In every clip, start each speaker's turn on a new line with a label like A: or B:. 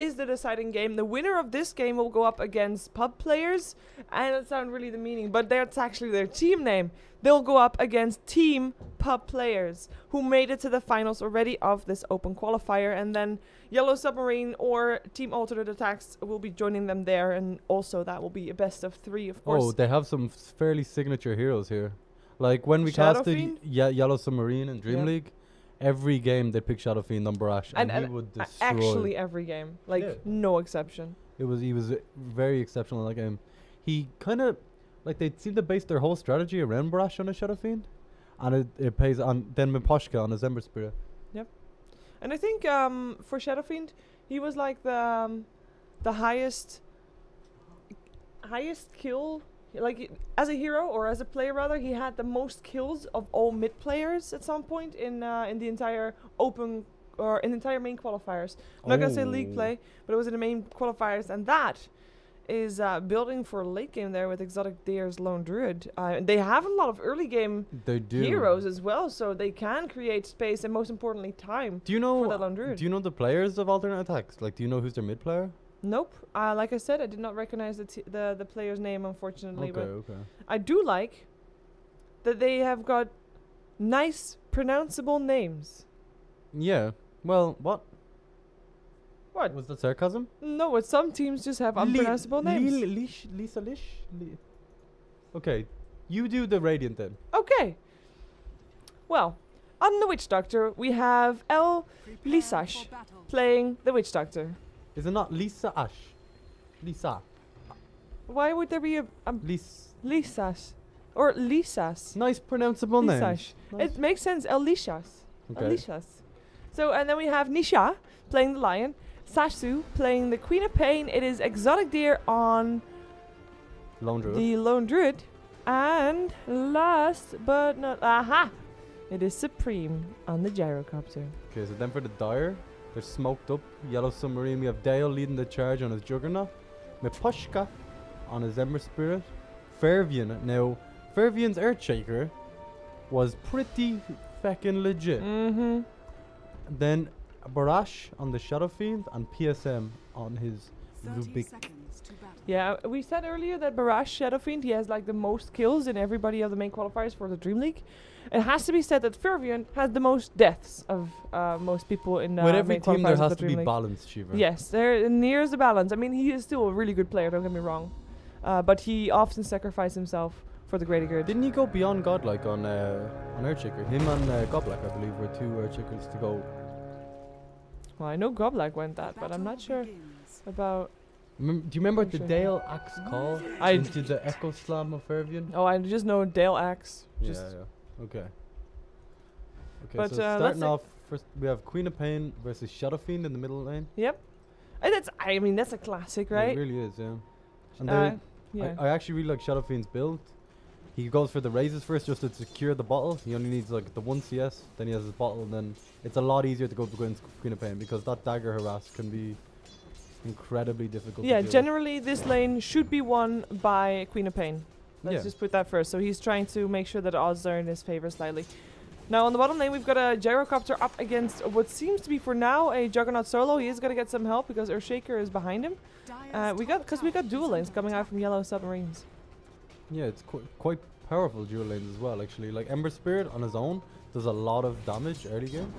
A: is the deciding game. The winner of this game will go up against pub players, and that's not really the meaning, but that's actually their team name. They'll go up against team pub players who made it to the finals already of this open qualifier, and then Yellow Submarine or Team Alternate Attax will be joining them there, and also that will be a best of 3, of course.
B: Oh, they have some fairly signature heroes here. Like when we
A: Shadow
B: casted
A: Fiend?
B: Yellow Submarine in Dream
A: Yep.
B: League, every game they picked Shadow Fiend on Barash, and he would destroy.
A: Actually every game, like
B: Yeah.
A: no exception.
B: He was very exceptional in that game. He kind of, like, they seem to base their whole strategy around Barash on a Shadow Fiend, and it pays on then Miposhka on his Ember Spirit.
A: And I think for Shadow Fiend, he was like the highest kill, like as a hero or as a player rather. He had the most kills of all mid players at some point in the entire open or in the entire main qualifiers. I'm not gonna say league play, but it was in the main qualifiers, and that is building for late game there with Exotic Deer's Lone Druid. They have a lot of early game heroes as well, so they can create space and most importantly time
B: Do you know?
A: for that Lone Druid.
B: Do you know the players of Alternate Attacks? Like, do you know who's their mid player?
A: Nope. Like I said, I did not recognize the player's name, unfortunately.
B: Okay,
A: But
B: okay.
A: I do like that they have got nice, pronounceable names.
B: Yeah. Well, what?
A: What?
B: Was that sarcasm?
A: No, but some teams just have unpronounceable names.
B: Lisa Lish? Okay. You do the Radiant then.
A: Okay. Well, on the Witch Doctor, we have El Lisash playing the Witch Doctor.
B: Is it not Lisa Ash? Lisa.
A: Why would there be a
B: Lis.
A: Lisash? Or Lisas?
B: Nice pronounceable name.
A: Lisash.
B: Nice.
A: It makes sense. El Lishas.
B: Okay.
A: Alicia's. So, and then we have Nisha playing the Lion, Sashu playing the Queen of Pain. It is Exotic Deer on
B: Lone Druid.
A: the Lone Druid. And last but not... Aha! It is Supreme on the Gyrocopter.
B: Okay, so then for the Dire, they're smoked up. Yellow Submarine, we have Dale leading the charge on his Juggernaut. Miposhka on his Ember Spirit. Fervian. Now, Fervian's Earthshaker was pretty feckin' legit.
A: Mm-hmm.
B: Then Barash on the Shadow Fiend and PSM on his Rubik.
A: Yeah, we said earlier that Barash Shadow Fiend, he has like the most kills in everybody of the main qualifiers for the Dream League. It has to be said that Fervian has the most deaths of most people in the
B: With every
A: main
B: team,
A: qualifiers
B: there
A: of
B: has
A: the
B: to be
A: Dream League.
B: balance, Sheever.
A: Yes, there nears the balance. I mean, he is still a really good player, don't get me wrong. But he often sacrifices himself for the greater good.
B: Didn't he go beyond Godlike on Earthshaker? Him and Godlike, I believe, were 2 Earthshakers to go.
A: Well, I know Goblak went that, but I'm not sure about...
B: Do you remember
A: I'm
B: the
A: sure.
B: Dale Axe call into the Echo Slam of Fervian?
A: Oh, I just know Dale Axe. Just
B: Yeah. Okay. Okay,
A: But,
B: so
A: let's
B: starting
A: see.
B: off, first we have Queen of Pain versus Shadow Fiend in the middle lane.
A: Yep. And that's, I mean, that's a classic, right?
B: It really is, yeah. And
A: Yeah.
B: I actually really like Shadow Fiend's build. He goes for the raises first just to secure the bottle. He only needs like the 1 CS, then he has his bottle, and then it's a lot easier to go against Queen of Pain because that dagger harass can be incredibly difficult
A: Yeah,
B: to deal with.
A: generally this lane should be won by Queen of Pain. Let's
B: Yeah.
A: just put that first. So he's trying to make sure that odds are in his favor slightly. Now on the bottom lane we've got a Gyrocopter up against what seems to be for now a Juggernaut solo. He is going to get some help because Earthshaker is behind him. We got dual lanes coming out from Yellow Submarines.
B: Yeah, it's quite powerful dual lanes as well, actually. Like Ember Spirit on his own does a lot of damage early game.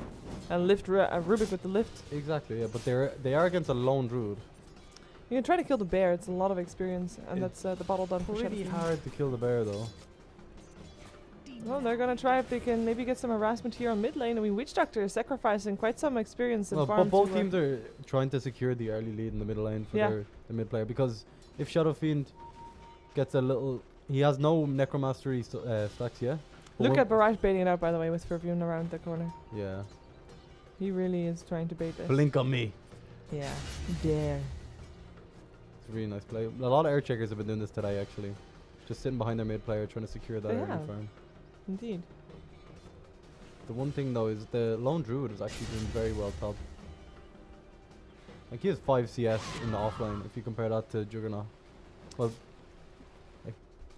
A: And lift Rubik with the lift.
B: Exactly, yeah, but they are against a lone druid.
A: You can try to kill the bear. It's a lot of experience, and
B: It's
A: that's the bottle done for
B: Pretty
A: Shadow.
B: hard to kill the bear though.
A: Well, they're gonna try if they can maybe get some harassment here on mid lane. I mean, Witch Doctor is sacrificing quite some experience and
B: Well,
A: farm
B: but both
A: to,
B: teams are trying to secure the early lead in the middle lane for
A: Yeah.
B: the mid player, because if Shadow Fiend gets a little, he has no Necromastery stacks yet. but
A: Look
B: when-
A: at Barrage baiting it out, by the way, with Fervium around the corner.
B: Yeah.
A: He really is trying to bait this.
B: Blink on me.
A: Yeah. Dare.
B: It's a really nice play. A lot of Earthshakers have been doing this today, actually. Just sitting behind their mid player trying to secure that
A: They
B: early
A: have.
B: farm.
A: Indeed.
B: The one thing though is the lone druid is actually doing very well top. Like he has 5 CS in the offline if you compare that to Juggernaut. Well,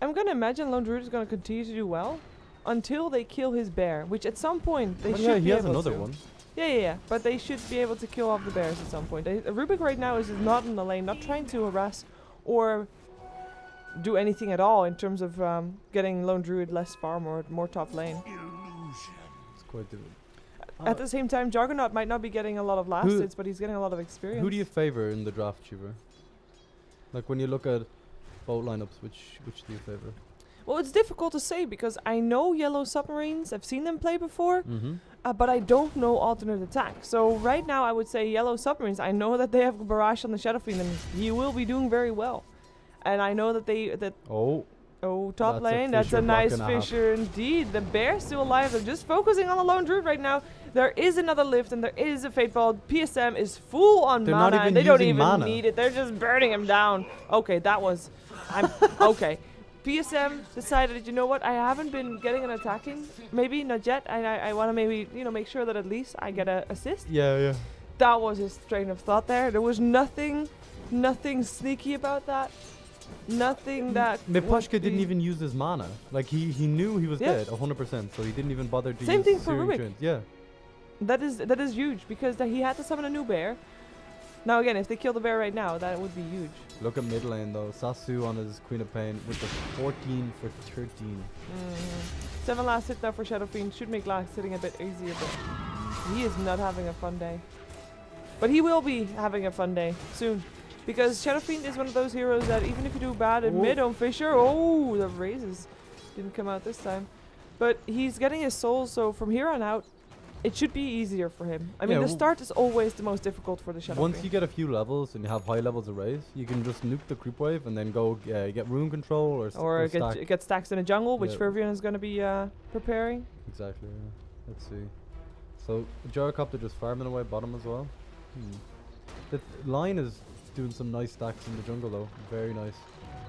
A: I'm gonna imagine Lone Druid is gonna continue to do well until they kill his bear, which at some point they
B: well,
A: should
B: yeah,
A: be
B: he has
A: able
B: another
A: to.
B: one.
A: Yeah. But they should be able to kill off the bears at some point. Rubik right now is not in the lane, not trying to harass or do anything at all in terms of getting Lone Druid less farm or more top lane.
B: It's quite difficult.
A: At the same time, Juggernaut might not be getting a lot of last hits, but he's getting a lot of experience.
B: Who do you favor in the draft, Sheever? Like when you look at both lineups, which do you favor?
A: Well, it's difficult to say because I know yellow submarines. I've seen them play before,
B: Mm-hmm.
A: but I don't know alternate attack. So right now, I would say yellow submarines. I know that they have Barrage on the Shadow Fiend, and he will be doing very well. And I know that top lane, that's a nice Fisher indeed. The bear's still alive. They're just focusing on the Lone Druid right now. There is another lift and there is a Fate Ball. PSM is full on mana and they don't even need it. They're just burning him down. Okay, that was... okay. PSM decided, you know what, I haven't been getting an attacking. Maybe, not yet. I want to maybe, make sure that at least I get an assist.
B: Yeah.
A: That was his train of thought there. There was nothing sneaky about that. Nothing that...
B: Miposhka didn't even use his mana. Like, he knew he was dead, 100%, so he didn't even bother to
A: Same
B: use
A: thing for
B: Searing
A: Rubik.
B: Trance. Yeah.
A: That is huge, because he had to summon a new bear. Now again, if they kill the bear right now, that would be huge.
B: Look at mid lane, though. Sasu on his Queen of Pain with the 14 for 13.
A: 7 last hit now for Shadow Fiend. Should make last hitting a bit easier, but he is not having a fun day. But he will be having a fun day soon. Because Shadow Fiend is one of those heroes that even if you do bad in mid on Fisher, the raises didn't come out this time. But he's getting his soul, so from here on out, it should be easier for him. I mean, the start is always the most difficult for the Shadow Fiend.
B: Once you get a few levels and you have high levels of raise, you can just nuke the creep wave and then go get rune control or
A: get stacks in a jungle, which Fervian is going to be preparing.
B: Exactly, yeah. Let's see. So, Gyrocopter just farming away bottom as well. The line is doing some nice stacks in the jungle though. Very nice.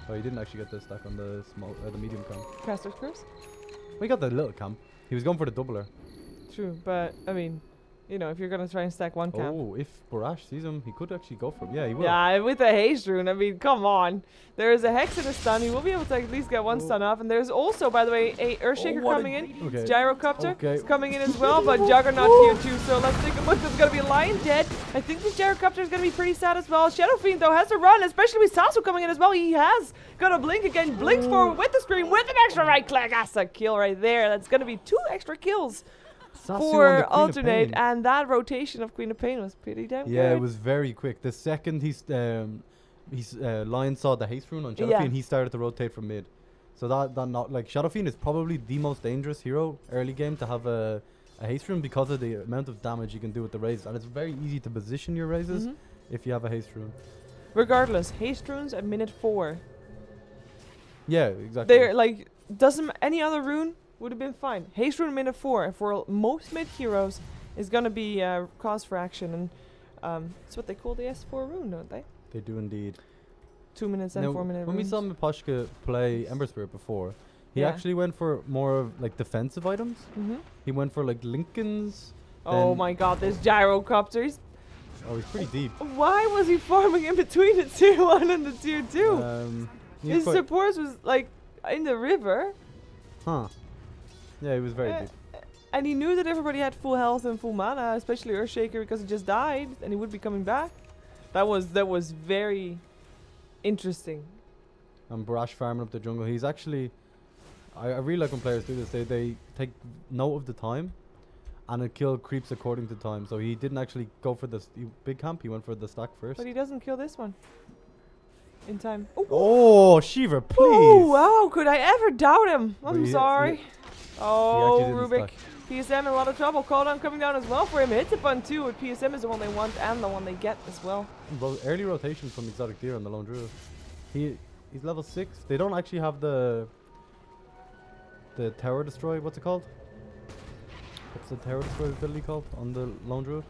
B: Oh, he didn't actually get the stack on the the medium camp.
A: Caster's Curse?
B: Well, he got the little camp. He was going for the doubler.
A: True, but I mean, if you're gonna try and stack one camp.
B: Oh, if Barash sees him, he could actually go for him. Yeah, he will.
A: Yeah, with the haste rune, I mean, come on. There is a Hex and a stun. He will be able to at least get one stun off. And there's also, by the way, a Earthshaker coming in.
B: Okay.
A: Gyrocopter is coming in as well, but Juggernaut here too. So let's take a look. There's gonna be a Lion dead. I think the Gyrocopter is gonna be pretty sad as well. Shadow Fiend though has to run, especially with Sasu coming in as well. He has got a blink again. Blinks forward with the screen with an extra right click. That's a kill right there. That's gonna be 2 extra kills. For alternate, and that rotation of Queen of Pain was pretty damn good.
B: Yeah, it was very quick. The second Lion saw the haste rune on Shadow Fiend, he started to rotate from mid. So Shadow Fiend is probably the most dangerous hero early game to have a haste rune because of the amount of damage you can do with the raises, and it's very easy to position your raises if you have a haste rune.
A: Regardless, haste runes at minute 4.
B: Yeah, exactly.
A: They're doesn't any other rune would have been fine. Haste rune minute 4 for most mid heroes is gonna be cause for action, and it's what they call the S4 rune, don't they?
B: They do indeed.
A: 2 minutes and 4 minute
B: when
A: runes.
B: we saw Miposhka play Ember Spirit before, he actually went for more of defensive items. He went for Lincoln's.
A: Oh my god, there's Gyrocopters.
B: Oh, he's pretty deep.
A: Why was he farming in between the tier 1 and the tier 2? His supports was in the river.
B: Huh. Yeah, he was very deep.
A: And he knew that everybody had full health and full mana, especially Earthshaker because he just died and he would be coming back. That was very interesting.
B: And Barash farming up the jungle. He's actually... I really like when players do this. They take note of the time and it kill creeps according to time. So he didn't actually go for the big camp. He went for the stack first.
A: But he doesn't kill this one in time.
B: Oh, Sheever, please!
A: Oh, wow. Could I ever doubt him? I'm sorry. Oh, Rubik. PSM in a lot of trouble. Cooldown coming down as well for him. Hits it on 2, but PSM is the one they want and the one they get as well.
B: Early rotation from Exotic Deer and the Lone Druid. He's level 6. They don't actually have the Tower Destroy. What's it called? What's the Tower Destroy ability called on the Lone Druid?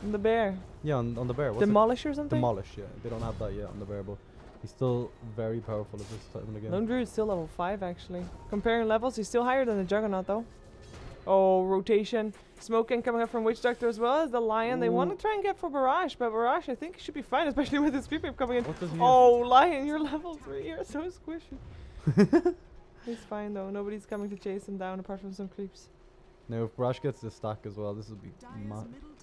A: On the bear.
B: Yeah, on the bear.
A: Demolish or something?
B: Demolish, yeah. They don't have that yet on the bear, but he's still very powerful at this time of the game.
A: Lone Druid is still level 5 actually. Comparing levels, he's still higher than the Juggernaut though. Oh, rotation. Smoking coming up from Witch Doctor as well as the Lion. They want to try and get for Barrage, but Barrage I think should be fine, especially with his creep wave coming in. Oh, Lion, you're level 3. You're so squishy. He's fine though. Nobody's coming to chase him down apart from some creeps.
B: Now, if Barrage gets the stack as well, this will be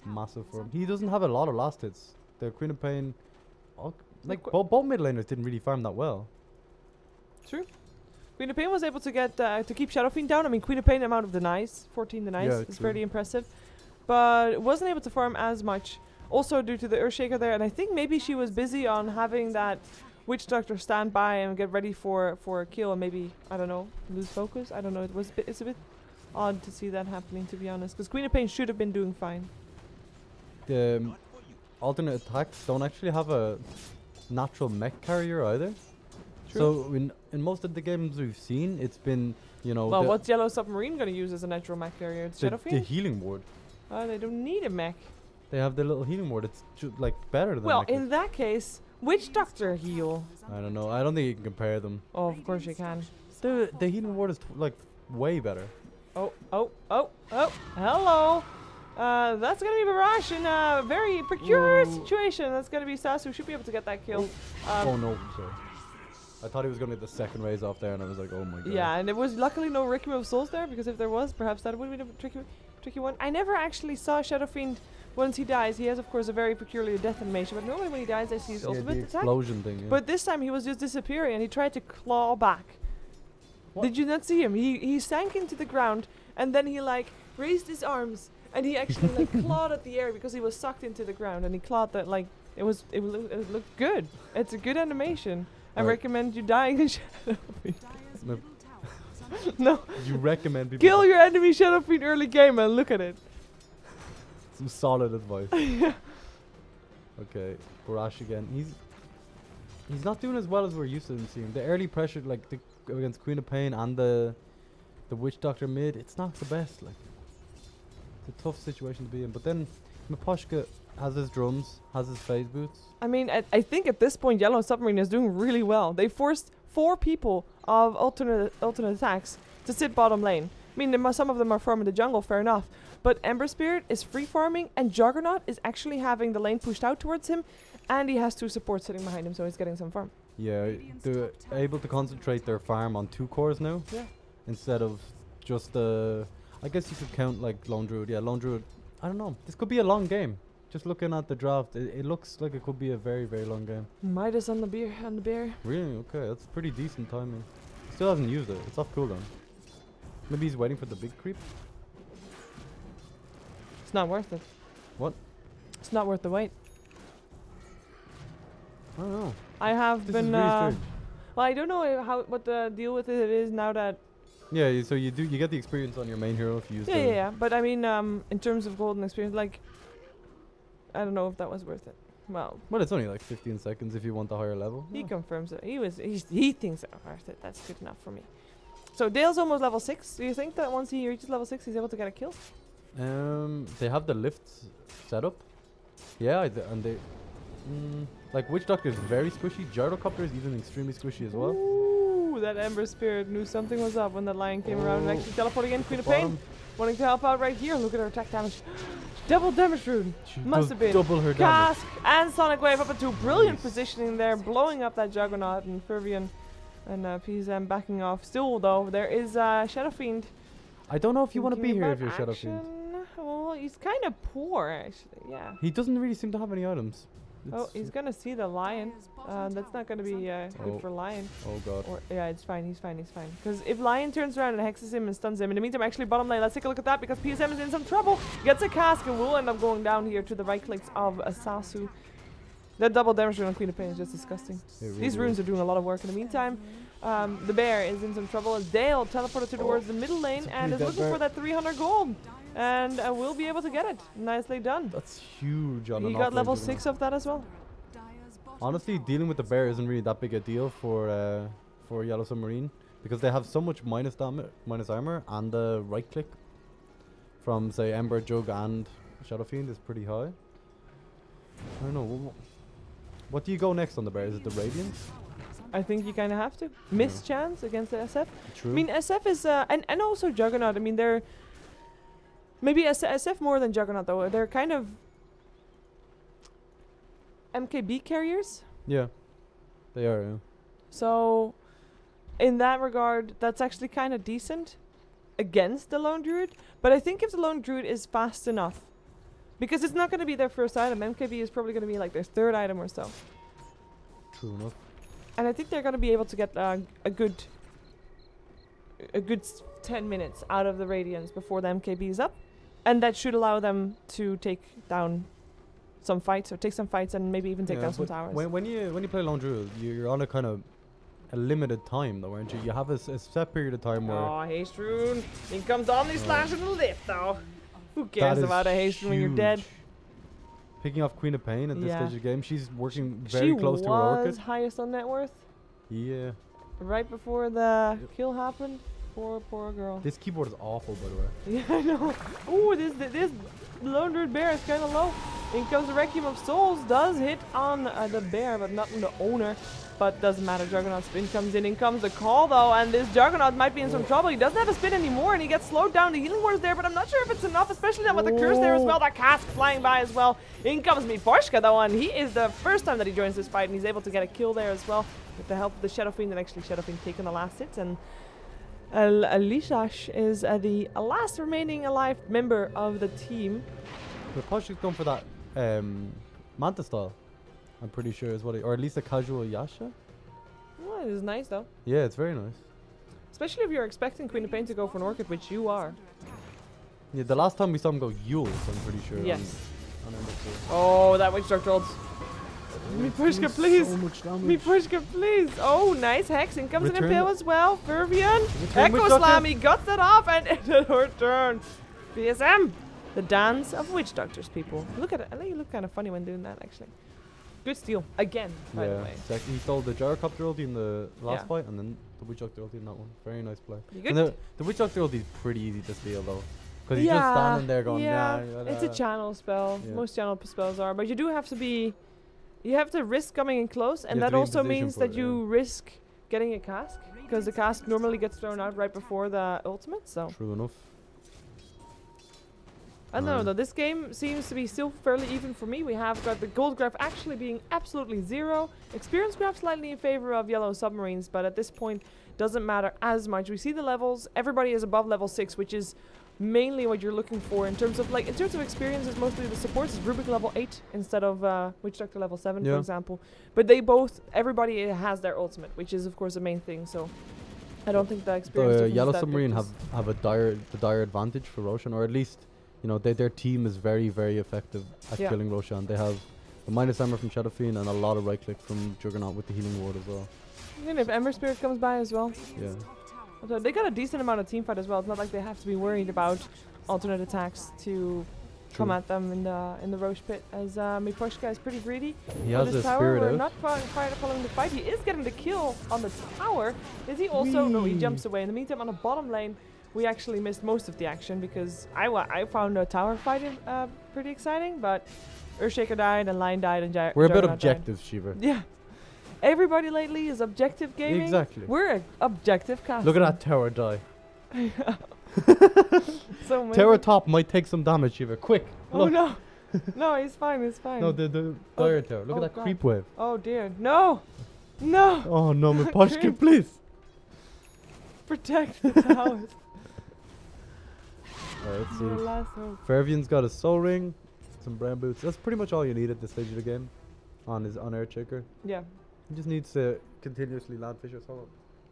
B: massive for him. He doesn't have a lot of last hits. The Queen of Pain, like
A: Qu-
B: both mid laners didn't really farm that well.
A: True. Queen of Pain was able to get to keep Shadow Fiend down. I mean, Queen of Pain amount of denies, 14 denies,
B: Yeah,
A: is
B: true.
A: fairly impressive. But wasn't able to farm as much. Also due to the Earthshaker there, and I think maybe she was busy on having that Witch Doctor stand by and get ready for a kill, and maybe, I don't know, lose focus. I don't know. It's a bit odd to see that happening, to be honest, because Queen of Pain should have been doing fine.
B: The alternate attacks don't actually have a natural mech carrier either.
A: True.
B: So in most of the games we've seen, it's been, you know,
A: Well, what's Yellow Submarine going to use as a natural mech carrier? It's Shadow
B: the
A: Fiend?
B: healing ward.
A: Oh, they don't need a mech.
B: They have the little healing ward. It's like better than
A: Well,
B: mech.
A: in that case, Witch Doctor heal.
B: I don't know. I don't think you can compare them.
A: Oh, of course you can.
B: The healing ward is like way better.
A: Oh, hello. That's gonna be Barrage in a very peculiar situation. That's gonna be Sasu. Should be able to get that kill.
B: Oh no, sorry. I thought he was going to get the second raise off there, and I was like, oh my god.
A: Yeah, and there was luckily no Requiem of Souls there, because if there was, perhaps that would be a tricky one. I never actually saw Shadow Fiend once he dies. He has, of course, a very peculiar death animation, but normally when he dies, I see his ultimate
B: the
A: attack.
B: explosion thing. Yeah.
A: But this time he was just disappearing, and he tried to claw back.
B: What?
A: Did you not see him? He sank into the ground, and then he like raised his arms, and he actually like clawed at the air because he was sucked into the ground, and he clawed that like it looked good. It's a good animation. I
B: Right.
A: recommend you dying in Shadow Fiend. No,
B: You recommend people
A: kill your enemy Shadow Fiend early game and look at it.
B: some solid advice. Okay, Barash again. He's not doing as well as we're used to him seeing. The early pressure, like against Queen of Pain and the Witch Doctor mid, it's not the best. Like, it's a tough situation to be in. But then Miposhka has his drums, has his phase boots.
A: I mean, I think at this point, Yellow Submarine is doing really well. They forced 4 people of alternate attacks to sit bottom lane. I mean, some of them are farming the jungle, fair enough. But Ember Spirit is free farming, and Juggernaut is actually having the lane pushed out towards him, and he has 2 supports sitting behind him, so he's getting some farm.
B: Yeah, they're able to concentrate their farm on 2 cores now.
A: Yeah.
B: Instead of just I guess you could count like Lone Druid. Yeah, Lone Druid. I don't know. This could be a long game. Just looking at the draft, it looks like it could be a very, very long game.
A: Midas on the bear.
B: Really? Okay, that's pretty decent timing. Still hasn't used it. It's off cooldown. Maybe he's waiting for the big creep.
A: It's not worth it.
B: What?
A: It's not worth the wait.
B: I don't know.
A: I have
B: This
A: been.
B: is really strange.
A: Well, I don't know what the deal with it is now that.
B: Yeah, so you get the experience on your main hero if you use
A: Yeah. But I mean, in terms of golden experience, like, I don't know if that was worth it. Well,
B: it's only like 15 seconds if you want the higher level.
A: he confirms it. He thinks it's worth it. That's good enough for me. So Dale's almost level 6. Do you think that once he reaches level 6, he's able to get a kill?
B: They have the lifts set up. Yeah, and they like Witch Doctor is very squishy. Gyrocopter is even extremely squishy as well.
A: Ooh, that Ember Spirit knew something was up when that lion came around and actually teleported again. Queen of Pain
B: Bottom.
A: wanting to help out right here. Look at her attack damage. Double damage rune.
B: She
A: Must
B: does
A: have been.
B: double her damage.
A: Cask and Sonic Wave up into brilliant
B: Nice.
A: positioning there, blowing up that Juggernaut, and Fervian and PZM backing off. Still though, there is Shadow Fiend.
B: I don't know if you want to be
A: thinking
B: here if
A: about
B: you're Shadow Fiend.
A: action. Well, he's kind of poor actually. Yeah.
B: He doesn't really seem to have any items.
A: Oh, he's gonna see the lion. That's not gonna be good
B: Oh.
A: for lion.
B: Oh god.
A: Or yeah, it's fine. He's fine. Because if lion turns around and hexes him and stuns him, in the meantime, actually bottom lane. Let's take a look at that because PSM is in some trouble. Gets a cask and will end up going down here to the right clicks of Sasu. That double damage rune on Queen of Pain is just disgusting. These runes are doing a lot of work. In the meantime, the bear is in some trouble as Dale teleported towards the middle lane and is looking for that 300 gold. And will be able to get it. Nicely done.
B: That's huge on
A: He
B: an
A: got level
B: off-range
A: 6 of that as well.
B: Honestly, dealing with the bear isn't really that big a deal for Yellow Submarine because they have so much minus armor, and the right click from say Ember, Jug, and Shadow Fiend is pretty high. I don't know. What do you go next on the bear? Is it the Radiance?
A: I think you kind of have to. Miss chance against the SF.
B: True.
A: I mean, SF is and also Juggernaut. I mean, they're maybe SF more than Juggernaut though. They're kind of MKB carriers.
B: Yeah, they are. Yeah.
A: So, in that regard, that's actually kind of decent against the Lone Druid. But I think if the Lone Druid is fast enough Because it's not going to be their first item. MKB is probably going to be like their third item or so.
B: True enough.
A: And I think they're going to be able to get a good 10 minutes out of the Radiants before the MKB is up. And that should allow them to take down some fights, or take some fights and maybe even take down some towers.
B: When you play Lone Druid, you're on a limited time though, aren't you? You have a set period of time where...
A: Oh, Heijden. In comes Omni Slash in the lift though. Who cares about a Heijden when you're dead?
B: Picking off Queen of Pain at this stage of the game. She's working very close to her Orchid.
A: She was highest on net worth.
B: Yeah.
A: Right before the kill happened. Poor girl.
B: This keyboard is awful, by the way.
A: Yeah, I know. Ooh, this Lone Druid bear is kind of low. In comes the Requiem of Souls. Does hit on the bear, but not on the owner. But doesn't matter. Juggernaut spin comes in. In comes the call though, and this Juggernaut might be in some trouble. He doesn't have a spin anymore, and he gets slowed down. The healing ward is there, but I'm not sure if it's enough, especially now with the curse there as well. That cast flying by as well. In comes Miposhka though, and he is the first time that he joins this fight, and he's able to get a kill there as well with the help of the Shadow Fiend, and actually Shadow Fiend taking the last hits. And Lishash is the last remaining alive member of the team.
B: Miposhka's going for that Manta style. I'm pretty sure is what or at least a casual Yasha.
A: Well, it is nice though.
B: Yeah, it's very nice.
A: Especially if you're expecting Queen of Pain to go for an Orchid, which you are.
B: Yeah, the last time we saw him go Yule, so I'm pretty sure.
A: Yes.
B: On
A: Oh, that Witch Doctor ult. Miposhka, please.
B: So much damage.
A: Miposhka, please. Oh, nice. Hexing comes in Impale as well. Fervian.
B: Return
A: Echo Slam, he got that off, and it return. BSM. The dance of Witch Doctors, people. Look at it. I think you look kind of funny when doing that, actually. Good steal. Again, by the way.
B: He stole the Gyrocopter ulti in the last fight, and then the Witch Doctor ulti in that one. Very nice play. And the Witch Doctor ulti is pretty easy to steal, though. Because he's just standing there going,
A: it's a channel spell. Yeah. Most channel spells are. But you do have to be... You have to risk coming in close, and that also means that you risk getting a cask. Because the cask normally gets thrown out right before the ultimate, so...
B: True enough.
A: I don't know though, this game seems to be still fairly even for me. We have got the gold graph actually being absolutely 0. Experience graph slightly in favor of yellow submarines, but at this point doesn't matter as much. We see the levels, everybody is above level 6, which is mainly what you're looking for in terms of experience. Is mostly the supports is Rubik level 8 instead of Witch Doctor level 7, for example. But everybody has their ultimate, which is of course the main thing, so I don't think the experience
B: the yellow submarine have a dire advantage for Roshan, or at least their team is very, very effective at killing Roshan. They have a minus armor from Shadow Fiend and a lot of right click from Juggernaut with the healing ward as well.
A: Even if Ember Spirit comes by as well.
B: Yeah.
A: So they got a decent amount of team fight as well. It's not like they have to be worried about alternate attacks to come at them in the Roche pit, as Miposhka is pretty greedy.
B: He has a spirit
A: We're
B: out.
A: not following the fight. He is getting the kill on the tower. Is he also? No, he jumps away. In the meantime, on the bottom lane, we actually missed most of the action because I found a tower fight pretty exciting, but Earthshaker died and Lion died and
B: We're a bit objective, Sheever.
A: Yeah. Everybody lately is objective gaming.
B: Exactly.
A: We're objective cast.
B: Look at that tower die.
A: So
B: tower top might take some damage, Sheever. Quick.
A: Oh no. No, he's fine, he's fine.
B: No, the dire tower. Look at that creep wave.
A: Oh dear. No! No!
B: Oh no, Miposhka, please!
A: Protect the towers.
B: Alright, let's see. Fervian's got a soul ring, some brown boots. That's pretty much all you need at this stage of the game. On Earthshaker.
A: Yeah.
B: He just needs to continuously land fishers. Hold on.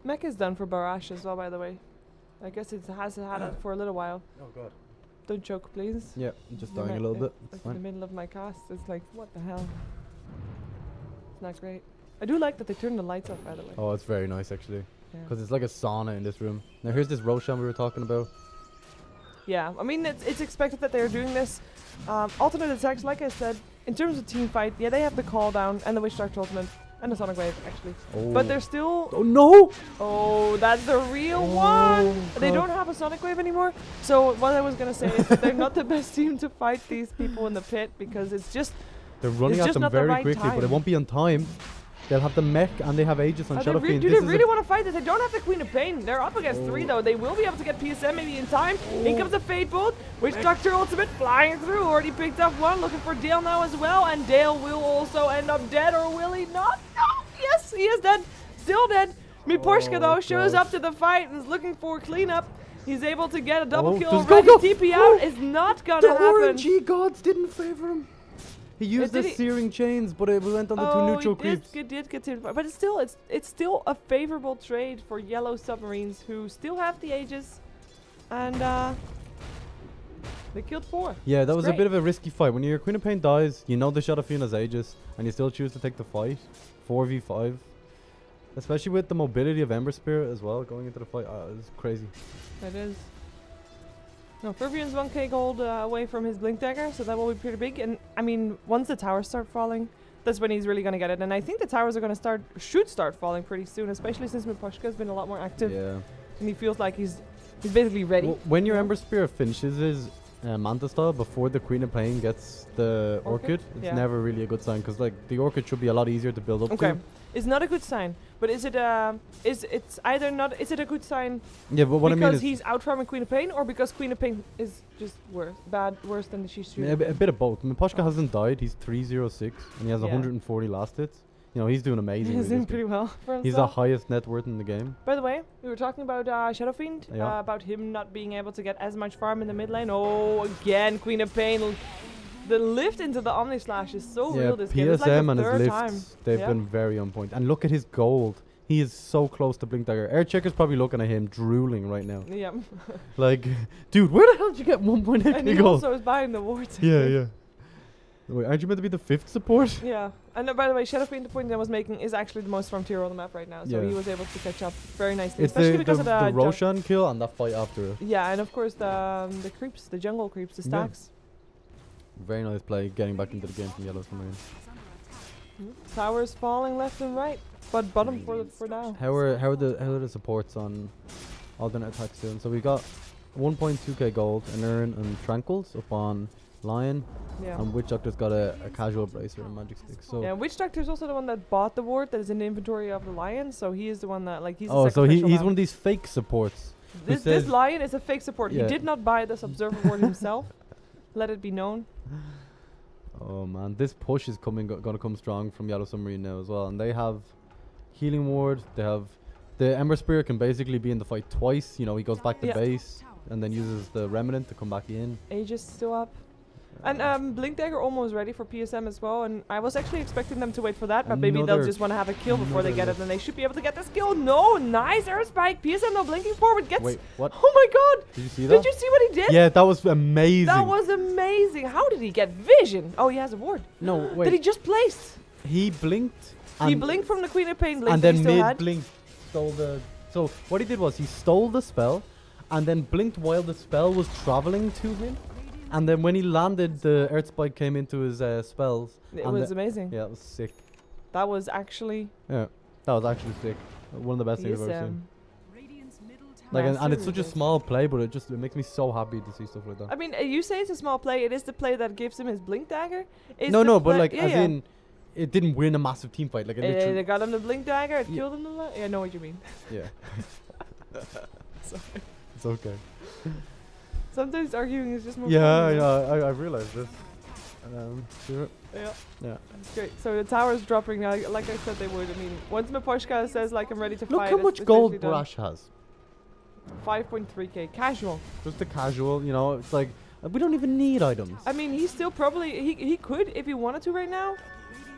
A: Mech is done for Barash as well, by the way. I guess it has had it for a little while.
B: Oh god.
A: Don't choke, please.
B: Yeah, I'm just dying a little bit. It's fine.
A: In the middle of my cast, it's like, what the hell? It's not great. I do like that they turned the lights off, by the way.
B: Oh, it's very nice actually. Because it's like a sauna in this room. Now here's this Roshan we were talking about.
A: Yeah, I mean, it's expected that they're doing this. Alternate attacks, like I said, in terms of team fight, yeah, they have the call down and the Witch Doctor ultimate and the Sonic Wave, actually.
B: Oh.
A: But they're still...
B: Oh, no!
A: Oh, that's the real one! They don't have a Sonic Wave anymore. So what I was going to say is that they're not the best team to fight these people in the pit because it's just...
B: They're running at them very quickly, but it won't be on time. They'll have the mech and they have Aegis on Shadow Fiend.
A: Do they really want to fight this? They don't have the Queen of Pain. They're up against 3 though. They will be able to get PSM maybe in time. In comes the Fate Bolt. Witch Doctor ultimate flying through. Already picked up one. Looking for Dale now as well. And Dale will also end up dead, or will he not? No! Yes, he is dead. Still dead. Miposhka though shows up to the fight and is looking for cleanup. He's able to get a double kill
B: does
A: already.
B: go.
A: TP out is not gonna
B: The
A: happen.
B: RNG gods didn't favor him. He used the
A: did he?
B: searing chains, but it went on the two neutral creeps.
A: He did get hit, but it's still a favorable trade for yellow submarines who still have the Aegis, and they killed 4.
B: Yeah, that
A: It's
B: was
A: great.
B: a bit of a risky fight. When your Queen of Pain dies, you know the shot of Fiona's Aegis, and you still choose to take the fight. 4v5. Especially with the mobility of Ember Spirit as well, going into the fight. It's crazy.
A: It is. No, Fervian's 1k gold away from his Blink Dagger, so that will be pretty big. And I mean, once the towers start falling, that's when he's really going to get it. And I think the towers are going to should start falling pretty soon, especially since Miposhka has been a lot more active.
B: Yeah.
A: And he feels like he's basically ready.
B: Well, when your Ember Spirit finishes his Manta style before the Queen of Pain gets the Orchid, it's never really a good sign, because like the Orchid should be a lot easier to build up to.
A: It's not a good sign, but is it a good sign?
B: Yeah, but what I mean
A: because
B: is
A: he's out farming Queen of Pain, or because Queen of Pain is just worse than she should?
B: a bit of both. I mean, Poshka hasn't died. He's 306 and he has 140 last hits. You know, he's doing amazing.
A: He's doing pretty well for himself.
B: He's the highest net worth in the game.
A: By the way, we were talking about Shadow Fiend, about him not being able to get as much farm in the mid lane. Oh, again, Queen of Pain. The lift into the Omni Slash is so real this game. It's like
B: PSM
A: the
B: and his
A: third
B: lifts,
A: time.
B: they've been very on point. And look at his gold. He is so close to Blink Dagger. Air Checker's probably looking at him, drooling right now.
A: Yeah.
B: Like, dude, where the hell did you get 1.8
A: And he
B: gold?
A: also is buying the wards.
B: Yeah. Wait, aren't you meant to be the 5th support?
A: Yeah. And by the way, Shadow Fiend, the point I was making, is actually the most farm tier on the map right now. So he was able to catch up very nicely.
B: It's
A: especially
B: the
A: because of the
B: Roshan kill and that fight after it.
A: Yeah, and of course the creeps, the jungle creeps, the stacks.
B: Very nice play, getting back into the game from Yellow Submarine.
A: Towers falling left and right, but bottom for now.
B: How are the supports on alternate attacks doing? So we got 1.2k gold, an urn and tranquils up on Lion.
A: Yeah.
B: And Witch Doctor's got a casual bracer and magic stick. So
A: yeah, Witch Doctor's also the one that bought the ward that is in the inventory of the Lion, so he is the one that he's
B: so he's one of these fake supports.
A: This Lion is a fake support.
B: Yeah.
A: He did not buy this observer ward himself. Let it be known.
B: Oh man, this push is gonna come strong from Yellow Submarine now as well, and they have healing ward. They have the Ember Spirit can basically be in the fight twice. You know, he goes back to base and then uses the Remnant to come back in.
A: Aegis still up. And Blink Dagger almost ready for PSM as well, and I was actually expecting them to wait for that, but maybe they'll just want to have a kill before they get it, and they should be able to get this kill. No, nice air spike. PSM no blinking forward gets.
B: Wait, what?
A: Oh my god!
B: Did you see that?
A: Did you see what he did?
B: Yeah, that was amazing.
A: That was amazing. How did he get vision? Oh, he has a ward.
B: No, wait.
A: Did he just place?
B: He blinked.
A: He blinked from the Queen of Pain blink
B: and
A: that
B: then
A: he still had.
B: blink stole the. So what he did was he stole the spell, and then blinked while the spell was traveling to him. And then when he landed, the Earth Spike came into his spells.
A: It was amazing.
B: Yeah, it was sick.
A: That was actually...
B: Yeah, that was actually sick. One of the best things I've ever seen. Like, and it's such a small play, but it makes me so happy to see stuff like that.
A: I mean, you say it's a small play. It is the play that gives him his Blink Dagger.
B: No, but like, as in, it didn't win a massive team fight. Like, it literally...
A: They got him the Blink Dagger. It killed him. Yeah, I know what you mean.
B: Yeah.
A: Sorry.
B: It's okay.
A: Sometimes arguing is just more
B: fun.
A: Yeah,
B: I realized this.
A: Yeah.
B: It's
A: great. So the tower's dropping now, like I said they would. I mean, once Miposhka says, like, I'm ready to fight.
B: Look how much gold Brash has.
A: 5.3k. Casual.
B: Just a casual, you know, it's like, we don't even need items.
A: I mean, he's still probably, he could, if he wanted to right now,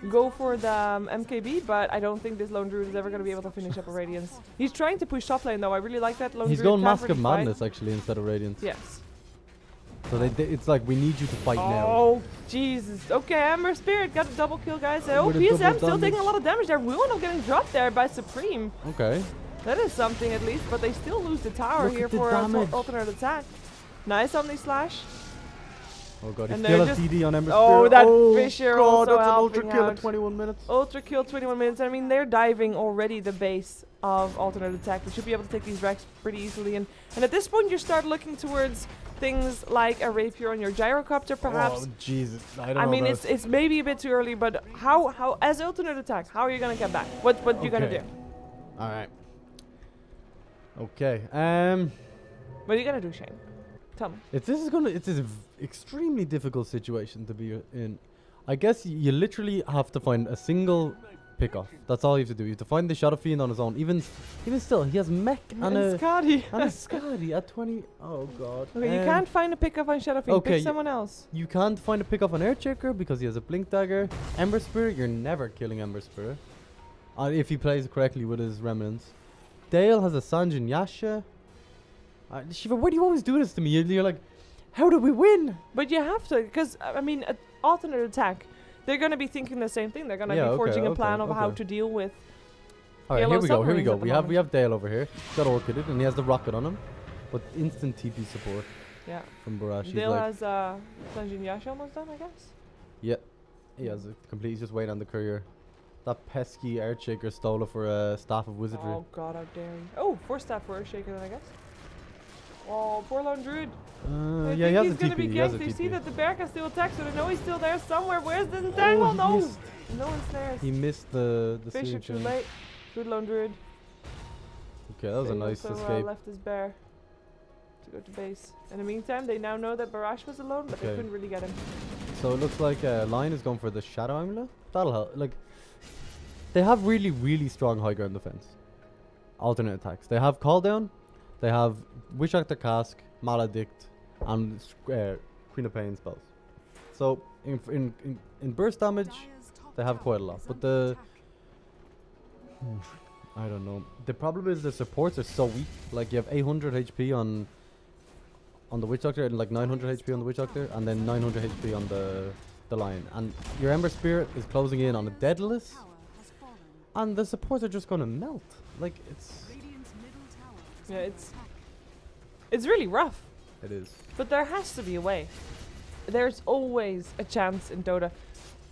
A: go for the MKB, but I don't think this Lone Druid is ever going to be able to finish up a Radiance. He's trying to push top lane, though. I really like that Lone Druid.
B: He's going Mask of Madness, actually, instead of Radiance.
A: Yes.
B: So it's like, we need you to fight now.
A: Oh, Jesus. Okay, Ember Spirit got a double kill, guys. Oh, PSM still taking a lot of damage. They're ruined of getting dropped there by Supreme.
B: Okay.
A: That is something, at least, but they still lose the tower here for alternate attack. Nice Omni Slash.
B: Oh god, he still has DD on Ember Spirit.
A: Oh, that Fisher also
B: that's an
A: helping
B: ultra kill
A: out.
B: at 21 minutes.
A: Ultra kill 21 minutes. I mean, they're diving already the base of alternate attack. They should be able to take these racks pretty easily. And at this point, you start looking towards things like a rapier on your gyrocopter, perhaps.
B: Oh, Jesus. I
A: mean, it's maybe a bit too early, but how as alternate attack, how are you going to get back? What you going to do?
B: All right. Okay.
A: What are you going to do, Shane? Tell me.
B: It's an extremely difficult situation to be in. I guess you literally have to find a single pick off. That's all you have to do. You have to find the Shadow Fiend on his own. Even still, he has mech and a
A: Scotty.
B: and a Scotty at 20. Oh god.
A: Okay, you can't find a pick off on Shadow Fiend.
B: Okay,
A: Pick someone else.
B: You can't find a pick off on Earthshaker because he has a Blink Dagger. Ember Spirit, you're never killing Ember Spirit. If he plays correctly with his remnants. Dale has a Sanjin Yasha. Sheever, why do you always do this to me? You're like, how do we win?
A: But you have to, because I mean, alternate attack. They're going to be thinking the same thing. They're going to be forging a plan of how to deal with.
B: All right, here we go. We
A: moment.
B: have Dale over here. He's got Orchided and he has the rocket on him, but instant TP support.
A: Yeah.
B: From Barash.
A: Dale like has Sanjin Yasha almost done, I guess.
B: Yeah, he has a complete. He's just waiting on the courier. That pesky Earthshaker stole it for a Staff of Wizardry.
A: Oh god, how dare you! Oh, 4 staff for Earthshaker then, I guess. Oh, poor lone druid.
B: Yeah, he has a TP.
A: He has a TP. They see that the bear can still attack, so they know he's still there somewhere. Where's the entangle? No! No one snares.
B: He missed the
A: Fisher too late. Good lone druid.
B: Okay, that was a nice escape.
A: Left his bear to go to base. In the meantime, they now know that Barash was alone, but they couldn't really get him.
B: So it looks like Lion is going for the Shadow Amulet. That'll help. Like, they have really, really strong high ground defense. Alternate attacks. They have Call Down. They have Wish Actor Cask, Maledict, and Queen of Pain spells. So in burst damage, they have quite a lot. But the I don't know. The problem is the supports are so weak. Like you have 800 HP on the Witch Doctor and like 900 HP on the Witch Doctor, and then 900 HP on the Lion. And your Ember Spirit is closing in on a Daedalus, and the supports are just gonna melt. Like it's.
A: Yeah, it's really rough.
B: It is.
A: But there has to be a way. There's always a chance in Dota.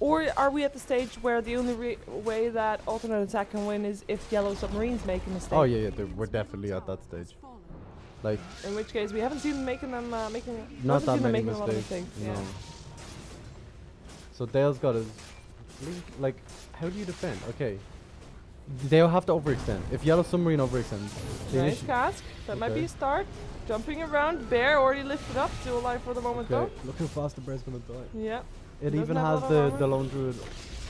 A: Or are we at the stage where the only way that alternate attack can win is if yellow submarines make a mistake?
B: Oh yeah, we're definitely at that stage. Like.
A: In which case, we haven't seen them making
B: not that many
A: a lot of mistakes.
B: No.
A: Yeah.
B: So Dale's got his. Like, how do you defend? Okay. They'll have to overextend. If yellow submarine overextends.
A: Nice cask. That might be a start. Jumping around. Bear already lifted up. Still alive for the moment though.
B: Look how fast the bear's gonna die.
A: Yeah.
B: It even has the lone druid.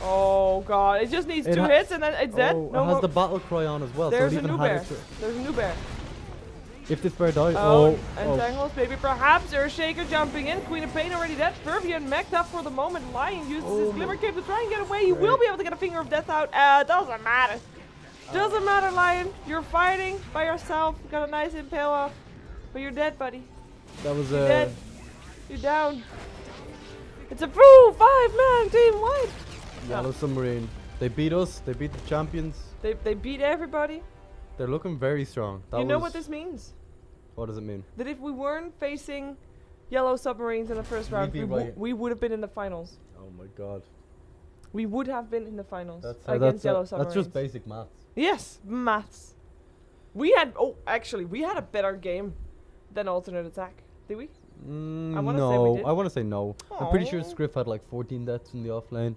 A: Oh god. It just needs 2 hits and then it's dead.
B: No, it has the battle cry on as well.
A: There's
B: so it
A: a new bear. There's a new bear.
B: If this bear dies.
A: Entangles, maybe perhaps Earthshaker jumping in. Queen of Pain already dead. Fervian mech'd up for the moment. Lion uses his Glimmer Cape to try and get away. He will be able to get a Finger of Death out. Doesn't matter. Doesn't matter, Lion. You're fighting by yourself. Got a nice impale off. But you're dead, buddy.
B: That was
A: You're dead. You're down. It's a full 5-man team wipe.
B: Yellow Submarine. They beat us. They beat the champions.
A: They beat everybody.
B: They're looking very strong.
A: You know what this means?
B: What does it mean?
A: That if we weren't facing yellow submarines in the first round, we would have been in the finals.
B: Oh my god.
A: We would have been in the finals
B: against
A: yellow submarines.
B: That's just basic maths.
A: Yes, maths. We had we had a better game than alternate attack. Did we?
B: I want to say no. I'm pretty sure Scriff had like 14 deaths in the offlane.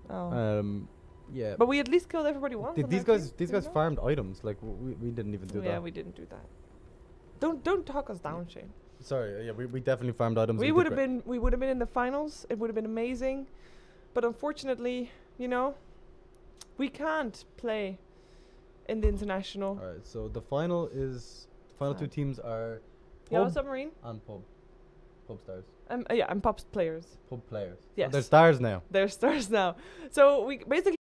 A: Oh.
B: Yeah.
A: But we at least killed everybody once.
B: These guys farmed items. Like we didn't even do that.
A: Yeah, we didn't do that. Don't talk us down, Shane.
B: Sorry. Yeah, we definitely farmed items.
A: We would have been in the finals. It would have been amazing. But unfortunately, you know, we can't play in the international.
B: All right. So the final two teams are
A: Yellow Submarine
B: and Pub Stars.
A: Yeah, and Pub's players.
B: Pub players.
A: Yes.
B: So they're stars now.
A: They're stars now. So we basically